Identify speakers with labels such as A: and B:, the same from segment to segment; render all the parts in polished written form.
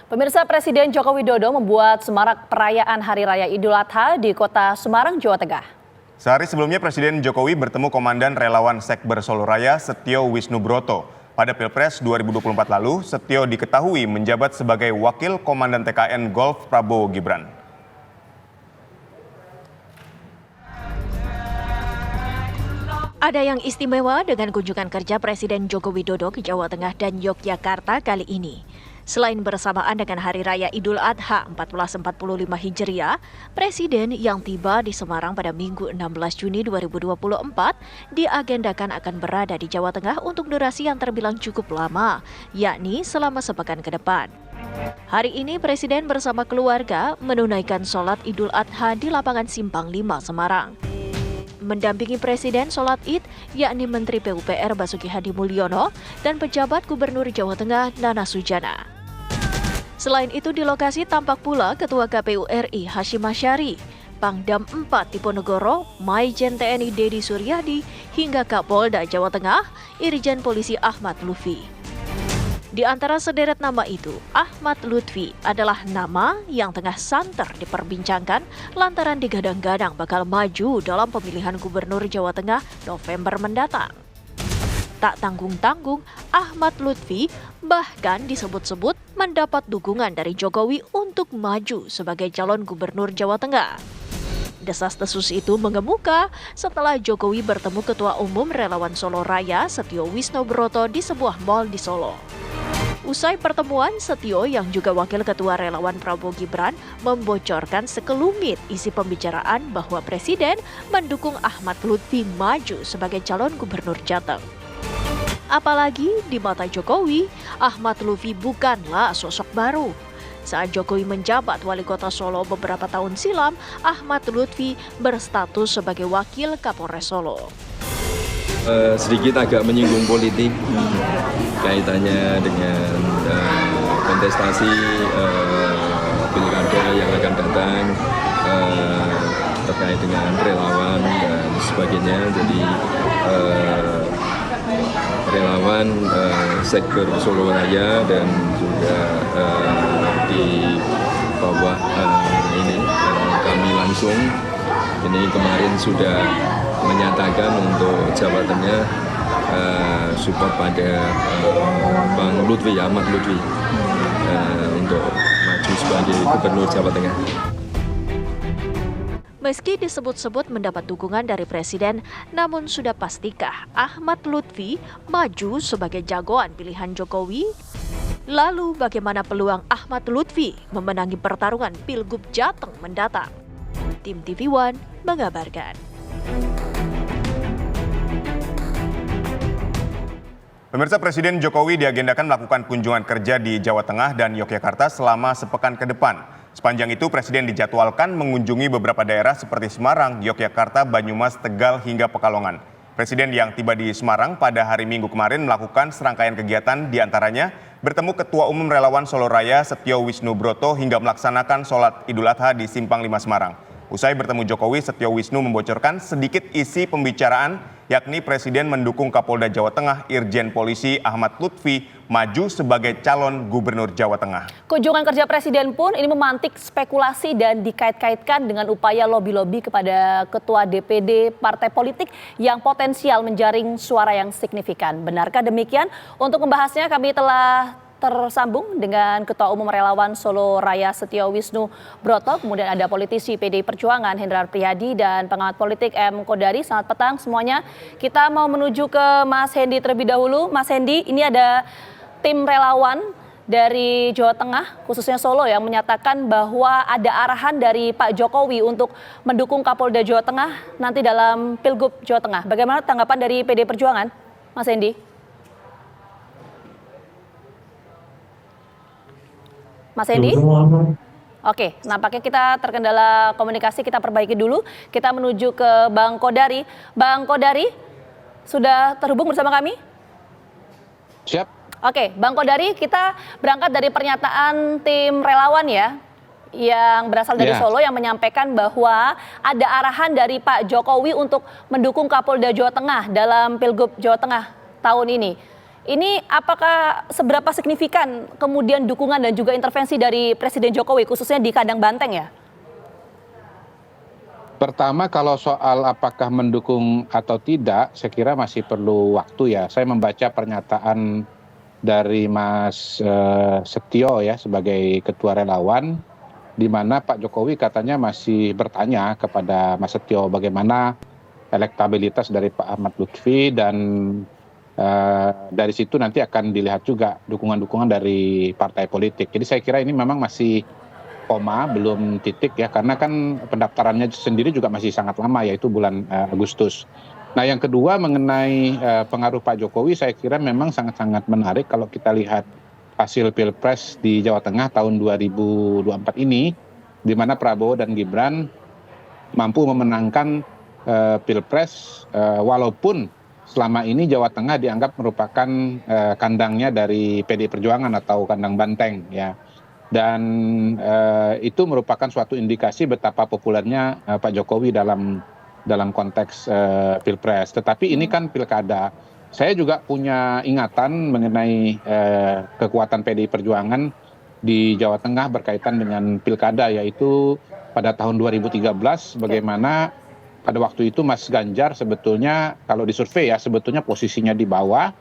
A: Pemirsa, Presiden Joko Widodo membuat semarak perayaan Hari Raya Idul Adha di kota Semarang, Jawa Tengah.
B: Sehari sebelumnya Presiden Jokowi bertemu Komandan Relawan Sekber Solo Raya Setio Wisnubroto. Pada Pilpres 2024 lalu, Setio diketahui menjabat sebagai Wakil Komandan TKN Golf Prabowo Gibran.
C: Ada yang istimewa dengan kunjungan kerja Presiden Joko Widodo ke Jawa Tengah dan Yogyakarta kali ini. Selain bersamaan dengan Hari Raya Idul Adha 1445 Hijriah, Presiden yang tiba di Semarang pada Minggu 16 Juni 2024 diagendakan akan berada di Jawa Tengah untuk durasi yang terbilang cukup lama, yakni selama sepekan ke depan. Hari ini Presiden bersama keluarga menunaikan sholat Idul Adha di lapangan Simpang 5 Semarang. Mendampingi Presiden sholat Id, yakni Menteri PUPR Basuki Hadi Mulyono dan pejabat Gubernur Jawa Tengah Nana Sujana. Selain itu di lokasi tampak pula Ketua KPU RI Hashim Asyari, Pangdam 4 Diponegoro, Maijen TNI Dedi Suryadi, hingga Kapolda Jawa Tengah, Irjen Polisi Ahmad Lutfi. Di antara sederet nama itu, Ahmad Lutfi adalah nama yang tengah santer diperbincangkan lantaran digadang-gadang bakal maju dalam pemilihan Gubernur Jawa Tengah November mendatang. Tak tanggung-tanggung, Ahmad Lutfi bahkan disebut-sebut mendapat dukungan dari Jokowi untuk maju sebagai calon Gubernur Jawa Tengah. Desas-desus itu mengemuka setelah Jokowi bertemu Ketua Umum Relawan Solo Raya Setio Wisnubroto di sebuah mal di Solo. Usai pertemuan, Setio yang juga Wakil Ketua Relawan Prabowo Gibran membocorkan sekelumit isi pembicaraan bahwa Presiden mendukung Ahmad Lutfi maju sebagai calon Gubernur Jateng. Apalagi di mata Jokowi, Ahmad Lutfi bukanlah sosok baru. Saat Jokowi menjabat Wali Kota Solo beberapa tahun silam, Ahmad Lutfi berstatus sebagai Wakil Kapolres Solo.
D: Sedikit agak menyinggung politik kaitannya dengan kontestasi pilkada yang akan datang terkait dengan relawan dan sebagainya. Jadi relawan Sekber Solo Raya dan juga di bawah ini kami langsung ini kemarin sudah menyatakan untuk Jawa Tengah support pada Bang Lutfi, Ahmad Lutfi untuk maju sebagai Gubernur Jawa Tengah.
C: Meski disebut-sebut mendapat dukungan dari Presiden, namun sudah pastikah Ahmad Lutfi maju sebagai jagoan pilihan Jokowi? Lalu bagaimana peluang Ahmad Lutfi memenangi pertarungan Pilgub Jateng mendatang? Tim TV One mengabarkan.
B: Pemirsa, Presiden Jokowi diagendakan melakukan kunjungan kerja di Jawa Tengah dan Yogyakarta selama sepekan ke depan. Sepanjang itu, Presiden dijadwalkan mengunjungi beberapa daerah seperti Semarang, Yogyakarta, Banyumas, Tegal, hingga Pekalongan. Presiden yang tiba di Semarang pada hari Minggu kemarin melakukan serangkaian kegiatan, diantaranya bertemu Ketua Umum Relawan Solo Raya Setio Wisnubroto hingga melaksanakan sholat Idul Adha di Simpang 5 Semarang. Usai bertemu Jokowi, Setio Wisnu membocorkan sedikit isi pembicaraan, yakni Presiden mendukung Kapolda Jawa Tengah Irjen Polisi Ahmad Lutfi maju sebagai calon Gubernur Jawa Tengah.
A: Kunjungan kerja Presiden pun ini memantik spekulasi dan dikait-kaitkan dengan upaya lobi-lobi kepada Ketua DPD partai politik yang potensial menjaring suara yang signifikan. Benarkah demikian? Untuk membahasnya kami telah tersambung dengan Ketua Umum Relawan Solo Raya Setio Wisnubroto, kemudian ada politisi PDI Perjuangan Hendrar Priyadi dan pengamat politik M. Kodari. Selamat petang semuanya. Kita mau menuju ke Mas Hendi terlebih dahulu. Mas Hendi, ini ada tim relawan dari Jawa Tengah, khususnya Solo, yang menyatakan bahwa ada arahan dari Pak Jokowi untuk mendukung Kapolda Jawa Tengah nanti dalam Pilgub Jawa Tengah. Bagaimana tanggapan dari PDI Perjuangan, Mas Hendi? Mas Hendi? Oke, nampaknya kita terkendala komunikasi, kita perbaiki dulu. Kita menuju ke Bang Kodari. Bang Kodari, sudah terhubung bersama kami?
E: Siap.
A: Oke, Bang Kodari, kita berangkat dari pernyataan tim relawan ya, yang berasal dari Solo yang menyampaikan bahwa ada arahan dari Pak Jokowi untuk mendukung Kapolda Jawa Tengah dalam Pilgub Jawa Tengah tahun ini. Ini apakah seberapa signifikan kemudian dukungan dan juga intervensi dari Presiden Jokowi khususnya di kandang banteng ya?
E: Pertama, kalau soal apakah mendukung atau tidak, saya kira masih perlu waktu ya. Saya membaca pernyataan dari Mas Setio ya sebagai ketua relawan, di mana Pak Jokowi katanya masih bertanya kepada Mas Setio bagaimana elektabilitas dari Pak Ahmad Lutfi, dan dari situ nanti akan dilihat juga dukungan-dukungan dari partai politik. Jadi saya kira ini memang masih koma, belum titik ya, karena kan pendaftarannya sendiri juga masih sangat lama, yaitu bulan Agustus. Nah, yang kedua mengenai pengaruh Pak Jokowi, saya kira memang sangat-sangat menarik kalau kita lihat hasil Pilpres di Jawa Tengah tahun 2024 ini, di mana Prabowo dan Gibran mampu memenangkan Pilpres, walaupun selama ini Jawa Tengah dianggap merupakan kandangnya dari PDI Perjuangan atau kandang banteng ya. Dan itu merupakan suatu indikasi betapa populernya Pak Jokowi dalam konteks Pilpres. Tetapi ini kan pilkada. Saya juga punya ingatan mengenai kekuatan PDI Perjuangan di Jawa Tengah berkaitan dengan pilkada, yaitu pada tahun 2013 bagaimana pada waktu itu Mas Ganjar sebetulnya kalau disurvei ya sebetulnya posisinya di bawah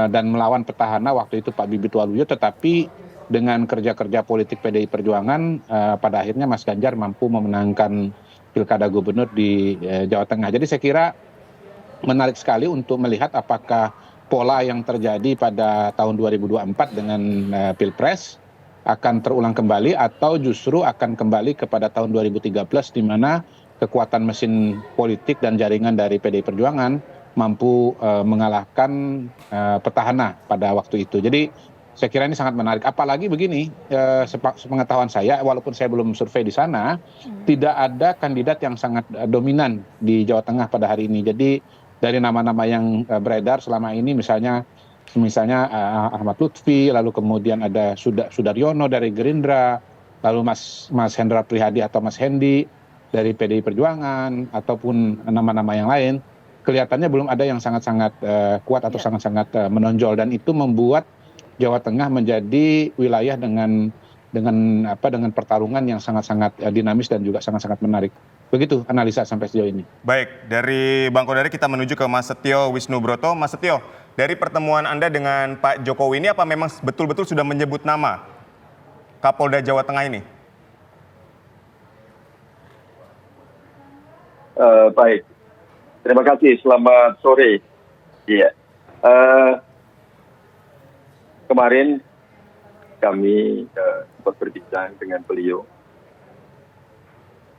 E: dan melawan petahana waktu itu Pak Bibit Waluyo, tetapi dengan kerja-kerja politik PDI Perjuangan pada akhirnya Mas Ganjar mampu memenangkan pilkada gubernur di Jawa Tengah. Jadi saya kira menarik sekali untuk melihat apakah pola yang terjadi pada tahun 2024 dengan Pilpres akan terulang kembali atau justru akan kembali kepada tahun 2013 di mana kekuatan mesin politik dan jaringan dari PDI Perjuangan mampu mengalahkan petahana pada waktu itu. Jadi saya kira ini sangat menarik. Apalagi begini, sepengetahuan saya, walaupun saya belum survei di sana, tidak ada kandidat yang sangat dominan di Jawa Tengah pada hari ini. Jadi dari nama-nama yang beredar selama ini, misalnya Ahmad Lutfi, lalu kemudian ada Sudaryono dari Gerindra, lalu Mas Hendra Prihadi atau Mas Hendi dari PDI Perjuangan, ataupun nama-nama yang lain, kelihatannya belum ada yang sangat-sangat kuat atau sangat-sangat menonjol, dan itu membuat Jawa Tengah menjadi wilayah dengan pertarungan yang sangat-sangat dinamis dan juga sangat-sangat menarik. Begitu analisa sampai sejauh ini.
B: Baik, dari Bang Kodari kita menuju ke Mas Setio Wisnubroto. Mas Setio, dari pertemuan Anda dengan Pak Jokowi ini apa memang betul-betul sudah menyebut nama Kapolda Jawa Tengah ini?
F: Baik, terima kasih. Selamat sore. Iya, kemarin kami sempat berbincang dengan beliau,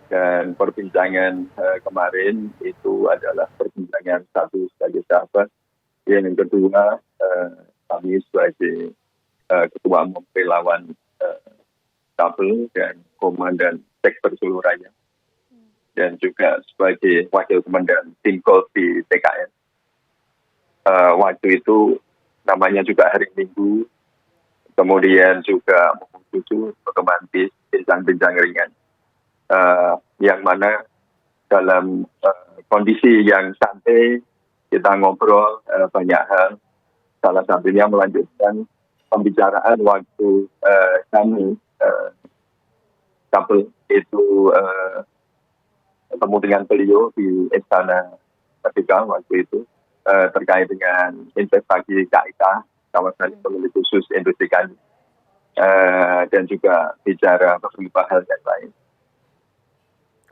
F: dan perbincangan kemarin itu adalah perbincangan satu sebagai sahabat, yang kedua kami sebagai ketua umum relawan Kabel dan komandan Sektor Solo Raya, dan juga sebagai wakil komandan tim golf di TKN. Waktu itu namanya juga hari Minggu, kemudian juga menuju otomatis bincang-bincang ringan, yang mana dalam kondisi yang santai kita ngobrol banyak hal, salah satunya melanjutkan pembicaraan waktu kami Kabel itu ketemu dengan beliau di Istana Merdeka waktu itu terkait dengan investasi KIK, kawasan ekonomi khusus industri kayu, dan juga bicara beberapa hal yang lain.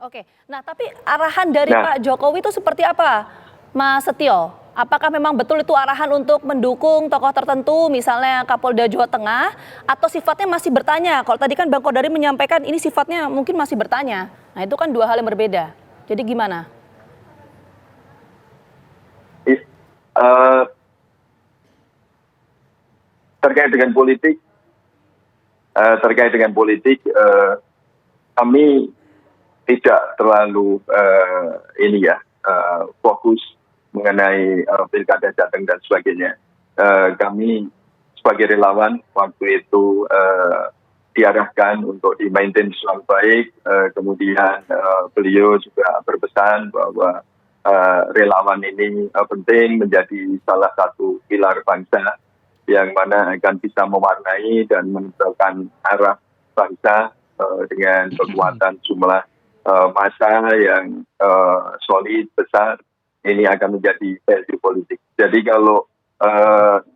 A: Oke, nah tapi arahan dari Pak Jokowi itu seperti apa, Mas Setio? Apakah memang betul itu arahan untuk mendukung tokoh tertentu, misalnya Kapolda Jawa Tengah, atau sifatnya masih bertanya? Kalau tadi kan Bang Kodari menyampaikan ini sifatnya mungkin masih bertanya. Nah itu kan dua hal yang berbeda. Jadi gimana?
F: Terkait dengan politik, kami tidak terlalu fokus mengenai pilkada Jateng dan sebagainya. Kami sebagai relawan waktu itu diarahkan untuk di-maintain selalu baik, kemudian beliau juga berpesan bahwa relawan ini penting menjadi salah satu pilar bangsa yang mana akan bisa mewarnai dan menentukan arah bangsa dengan kekuatan jumlah massa yang solid, besar. Ini akan menjadi value politik. Jadi kalau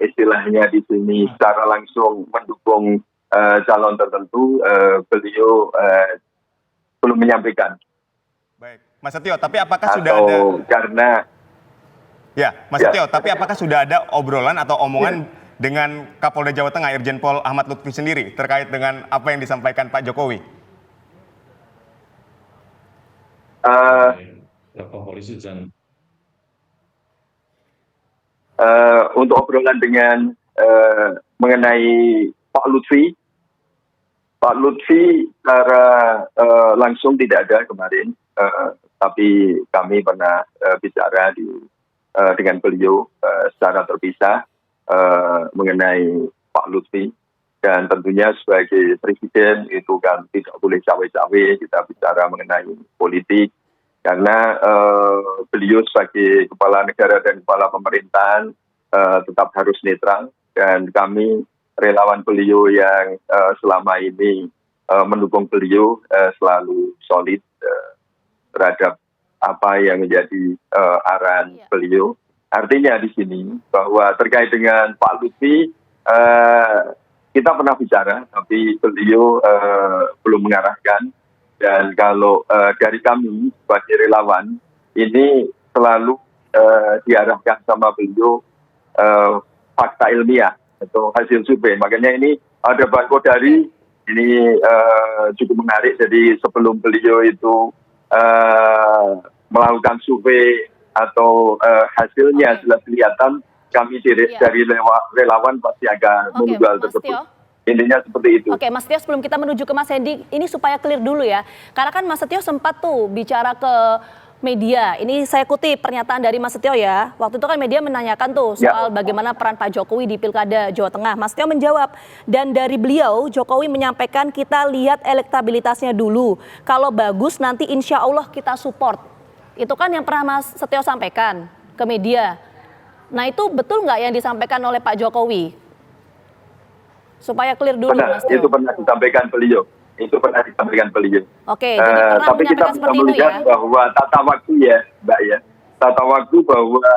F: istilahnya di sini secara langsung mendukung calon tertentu, beliau belum menyampaikan.
B: Baik, Mas Setio, tapi apakah
F: Atau
B: sudah ada
F: karena
B: Mas
F: Ya.
B: Setio, tapi apakah sudah ada obrolan atau omongan dengan Kapolda Jawa Tengah Irjen Pol Ahmad Lutfi sendiri terkait dengan apa yang disampaikan Pak Jokowi?
F: Untuk obrolan dengan mengenai Pak Lutfi secara langsung tidak ada kemarin, tapi kami pernah bicara dengan beliau secara terpisah mengenai Pak Lutfi, dan tentunya sebagai presiden itu kan tidak boleh cawe-cawe kita bicara mengenai politik, karena beliau sebagai kepala negara dan kepala pemerintahan tetap harus netral, dan kami relawan beliau yang selama ini mendukung beliau selalu solid terhadap apa yang menjadi arahan beliau. Artinya di sini bahwa terkait dengan Pak Lutfi kita pernah bicara, tapi beliau belum mengarahkan. Dan kalau dari kami sebagai relawan ini selalu diarahkan sama beliau fakta ilmiah atau hasil survei. Makanya ini ada Bang Kodari ini cukup menarik. Jadi sebelum beliau itu melakukan survei atau hasilnya sudah kelihatan, kami dari relawan pasti akan menjual tersebut. Intinya seperti itu.
A: Oke, Mas Setio, sebelum kita menuju ke Mas Hendy, ini supaya clear dulu ya. Karena kan Mas Setio sempat tuh bicara ke media. Ini saya kutip pernyataan dari Mas Setio ya. Waktu itu kan media menanyakan tuh soal bagaimana peran Pak Jokowi di Pilkada Jawa Tengah. Mas Setio menjawab, dan dari beliau Jokowi menyampaikan kita lihat elektabilitasnya dulu. Kalau bagus nanti insya Allah kita support. Itu kan yang pernah Mas Setio sampaikan ke media. Nah itu betul nggak yang disampaikan oleh Pak Jokowi? Supaya clear dulu,
F: Benar,
A: Mas Teo.
F: itu pernah disampaikan beliau.
A: Oke, jadi pernah
F: tapi kita
A: menyampaikan
F: bisa
A: seperti itu
F: melihat
A: ya?
F: bahwa tata waktu ya, Mbak ya. Tata waktu bahwa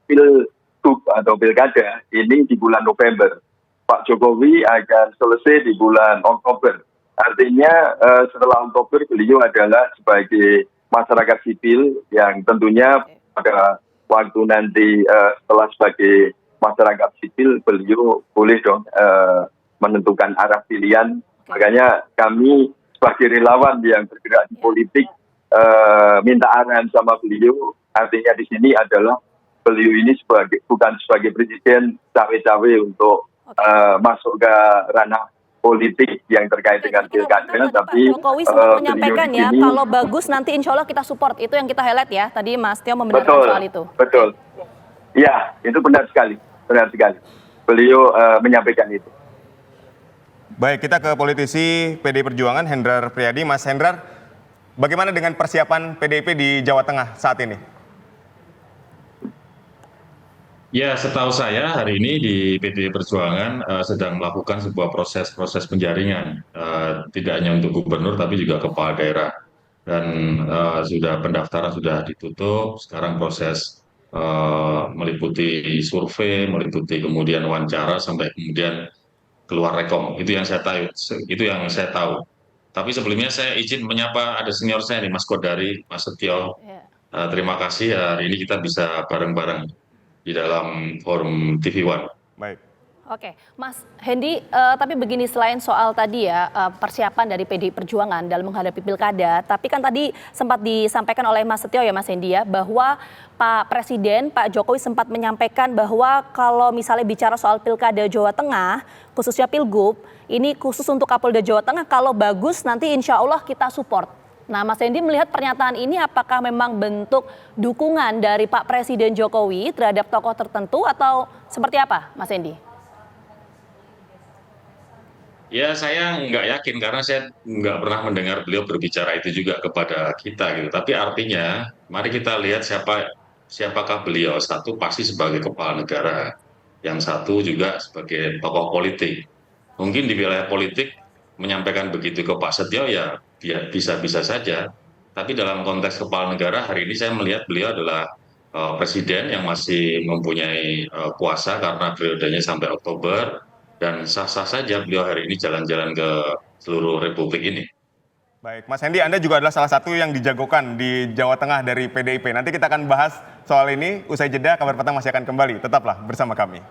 F: pilgub atau pilkada ini di bulan November. Pak Jokowi akan selesai di bulan Oktober. Artinya setelah Oktober beliau adalah sebagai masyarakat sipil yang tentunya pada waktu nanti setelah sebagai masyarakat sipil beliau boleh dong menentukan arah pilihan. Makanya kami sebagai relawan yang bergerak di politik minta arahan sama beliau. Artinya di sini adalah beliau ini bukan sebagai presiden cawe-cawe untuk masuk ke ranah politik yang terkait dengan pilkada, tapi
A: Pak Jokowi sempat menyampaikan ya, kalau bagus nanti insya Allah kita support. Itu yang kita highlight ya. Tadi Mas Teo membenarkan soal itu.
F: Betul. Ya, itu benar sekali. Benar sekali. Beliau menyampaikan itu.
B: Baik, kita ke politisi PDI Perjuangan, Hendrar Priyadi. Mas Hendrar, bagaimana dengan persiapan PDIP di Jawa Tengah saat ini?
G: Ya, setahu saya hari ini di PDI Perjuangan sedang melakukan sebuah proses penjaringan, tidak hanya untuk gubernur tapi juga kepala daerah. Dan pendaftaran sudah ditutup, sekarang proses meliputi survei, meliputi kemudian wawancara sampai kemudian keluar rekom. Itu yang saya tahu. Tapi sebelumnya saya izin menyapa ada senior saya nih, Mas Kodari, Mas Setio. Terima kasih hari ini kita bisa bareng-bareng di dalam forum TV One.
B: Baik.
A: Oke, Mas Hendy, tapi begini, selain soal tadi ya persiapan dari PDI Perjuangan dalam menghadapi pilkada, tapi kan tadi sempat disampaikan oleh Mas Setio ya Mas Hendy ya, bahwa Pak Presiden, Pak Jokowi sempat menyampaikan bahwa kalau misalnya bicara soal pilkada Jawa Tengah, khususnya Pilgub, ini khusus untuk Kapolda Jawa Tengah, kalau bagus nanti insya Allah kita support. Nah, Mas Hendy melihat pernyataan ini apakah memang bentuk dukungan dari Pak Presiden Jokowi terhadap tokoh tertentu atau seperti apa, Mas Hendy?
G: Ya, saya nggak yakin karena saya nggak pernah mendengar beliau berbicara itu juga kepada kita gitu. Tapi artinya, mari kita lihat siapakah beliau. Satu pasti sebagai kepala negara, yang satu juga sebagai tokoh politik. Mungkin di wilayah politik menyampaikan begitu ke Pak Setio ya bisa-bisa saja. Tapi dalam konteks kepala negara hari ini saya melihat beliau adalah presiden yang masih mempunyai kuasa karena periodenya sampai Oktober dan sah-sah saja beliau hari ini jalan-jalan ke seluruh republik ini.
B: Baik, Mas Hendy, Anda juga adalah salah satu yang dijagokan di Jawa Tengah dari PDIP. Nanti kita akan bahas soal ini, usai jeda, Kabar Petang masih akan kembali. Tetaplah bersama kami.